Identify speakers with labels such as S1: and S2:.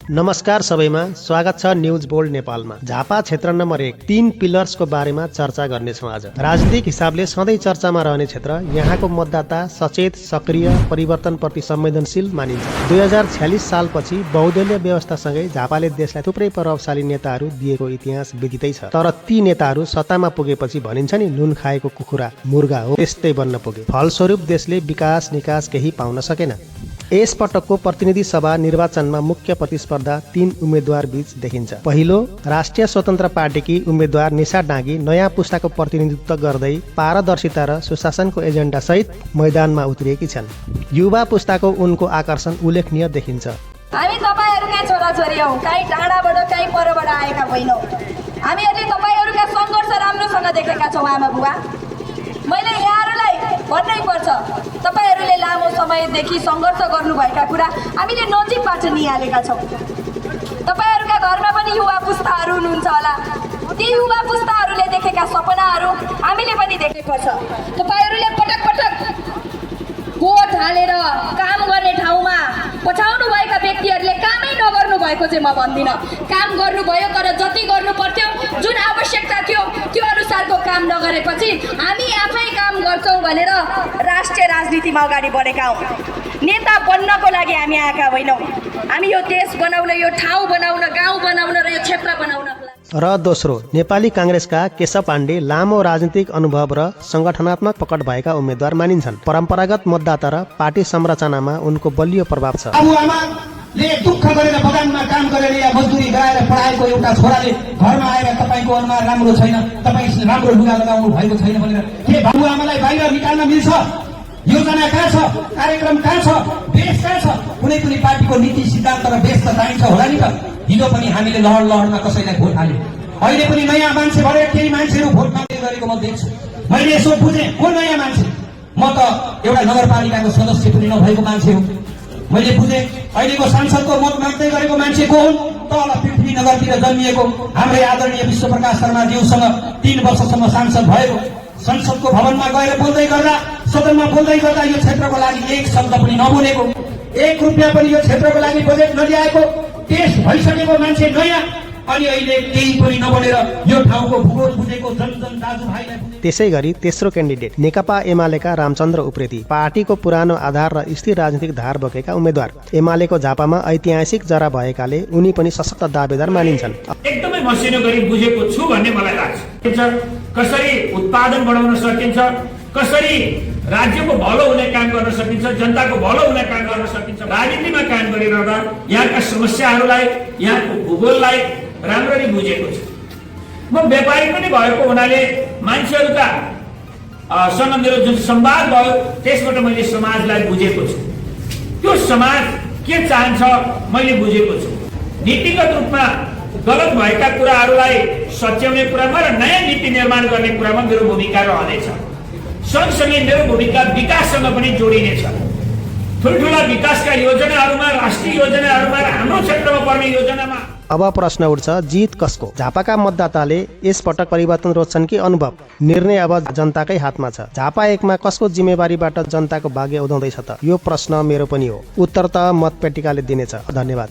S1: नमस्कार सबैमा स्वागत छ न्यूज बोल्ड नेपालमा। झापा क्षेत्र नम्बर 1 3 पिलर्सको बारेमा चर्चा गर्नेछौँ आज। राजनीतिक हिसाबले सधैँ चर्चामा रहने क्षेत्र, यहाँको मतदाता सचेत, सक्रिय, परिवर्तनप्रति संवेदनशील मानिन्छ। 2046 सालपछि बहुदलीय व्यवस्थासँगै झापाले देशलाई थुप्रै प्रभावशाली नेताहरू दिएको इतिहास विदितै छ। तर ती नेताहरू सत्तामा पुगेपछि भनिन्छ नि नुन खाएको कुखुरा मुर्गा हो, त्यस्तै बन्न पुगे। फलस्वरूप देशले विकास निकास केही पाउन सकेन। यस पटकको प्रतिनिधि सभा निर्वाचनमा मुख्य प्रतिस्पर्धा 3 उम्मेद्वार बीच देखिन्छ। पहिलो, राष्ट्रिय स्वतन्त्र पार्टीकी उम्मेद्वार निशा डाँगी नयाँ पुस्ताको प्रतिनिधित्व गर्दै पारदर्शिता र सुशासनको एजेन्डा सहित मैदानमा उत्रिएकी छन्। युवा पुस्ताको उनको आकर्षण उल्लेखनीय देखिन्छ।
S2: हामी तपाईहरुका छोराछोरी हौ, कहीँ टाढाबाट कहीँ परबाट आएका होइनौँ। हामीहरूले तपाईहरुका सङ्घर्ष राम्रोसँग देखेका छौँ आमा बुबा। मैले यहाँहरूलाई भन्नै पर्छ, तपाईहरुले लामो समयदेखि सङ्घर्ष गर्नुभएका कुरा हामीले नजिकबाट निहालेका छौँ। तपाईहरुका घरमा पनि युवा पुस्ताहरू हुनुहुन्छ होला। ती युवा पुस्ताहरूले देखेका सपनाहरू हामीले पनि देख्नुपर्छ। तपाईहरुले पटक पटक भोट हालेर काम गर्ने ठाउँमा पठाउनु भएका व्यक्तिहरूले कामै नगर्नु भएको चाहिँ म भन्दिनँ। काम गर्नुभयो, तर जति गर्नु पर्थ्यो, जुन आवश्यकता थियो त्यो अनुसारको काम नगरेपछि हामी आफै काम गर्छौँ भनेर राष्ट्रिय राजनीतिमा अगाडि बढेका हौँ। नेता बन्नको लागि हामी आएका होइनौँ। हामी यो देश बनाउन, यो ठाउँ बनाउन, गाउँ बनाउन र यो क्षेत्र बनाउनको लागि।
S1: र दोस्रो, नेपाली काङ्ग्रेसका केशव पाण्डे लामो राजनीतिक अनुभव र सङ्गठनात्मक पकड भएका उम्मेद्वार मानिन्छन्। परम्परागत मतदाता र पार्टी संरचनामा उनको बलियो प्रभाव छ।
S3: ले दुःख गरेर बगानमा काम गरेर या मजदुरी गराएर पढाएको एउटा छोराले घरमा आएर तपाईँको अनुहार राम्रो छैन, तपाईँ राम्रो लुगा लगाउनु भएको छैन भनेर के बाबुआमालाई बाहिर निकाल्न मिल्छ? योजना कहाँ छ? कार्यक्रम कहाँ छ? बेस कहाँ छ? कुनै पनि पार्टीको नीति सिद्धान्त र बेस त चाहिन्छ होला नि त। हिजो पनि हामीले लहर लहरमा कसैलाई भोट हाल्यो, अहिले पनि नयाँ मान्छे भएर केही मान्छेहरू भोट माग्दै गरेको म देख्छु। मैले यसो बुझेँ, को नयाँ मान्छे? म त एउटा नगरपालिकाको सदस्य पनि नभएको मान्छे हो। मैले बुझेँ अहिलेको सांसदको मत माग्दै गरेको मान्छे को हुन्? तल पृथ्वी नगरतिर जन्मिएको हाम्रै आदरणीय विश्वप्रकाश शर्माज्यूसँग 3 वर्षसम्म सांसद भएको, संसदको भवनमा गएर बोल्दै गर्दा, सदनमा बोल्दै गर्दा यो क्षेत्रको लागि एक शब्द पनि नबोलेको, 1 रुपियाँ पनि यो क्षेत्रको लागि बजेट नल्याएको, देश भइसकेको मान्छे नयाँ, अनि अहिले केही पनि नबोलेर यो ठाउँको भूगोल बुझेको जन दाजुभाइलाई।
S1: त्यसै गरी तेस्रो क्यान्डिडेट नेकपा एमालेका रामचन्द्र उप्रेती, पार्टीको पुरानो आधार र स्थिर राजनीतिक धार बोकेका उम्मेद्वार। एमालेको झापामा ऐतिहासिक जरा भएकाले उनी पनि सशक्त दावेदार मानिन्छन्।
S4: एकदमै मसिनो गरी बुझेको छु भन्ने मलाई लाग्छ। कसरी उत्पादन बढाउन सकिन्छ, कसरी राज्यको भलो हुने काम गर्न सकिन्छ, जनताको भलो हुने काम गर्न सकिन्छ, राजनीतिमा काम गरिरहँदा यहाँका समस्याहरूलाई, यहाँको भूगोललाई राम्ररी बुझेको छु। म व्यापारी पनि भएको हुनाले मान्छेहरूका सँग मेरो जुन संवाद भयो त्यसबाट मैले समाजलाई बुझेको छु। त्यो समाज के चाहन्छ मैले बुझेको छु। नीतिगत रूपमा गलत भएका कुराहरूलाई सच्याउने कुरामा र नयाँ नीति निर्माण गर्ने कुरामा मेरो भूमिका रहनेछ। सँगसँगै मेरो भूमिका विकाससँग पनि जोडिनेछ। ठुल्ठुला विकासका योजनाहरूमा, राष्ट्रिय योजनाहरूमा र हाम्रो क्षेत्रमा पर्ने योजनामा।
S1: अब प्रश्न उठ्छ, जित कसको? झापाका मतदाताले यस पटक परिवर्तन रोज्छन् कि अनुभव? निर्णय अब जनताकै हातमा छ। झापा 1 मा कसको जिम्मेवारीबाट जनताको भाग्य उदाउँदैछ त? यो प्रश्न मेरो पनि हो। उत्तर त मतपेटिकाले दिनेछ। धन्यवाद।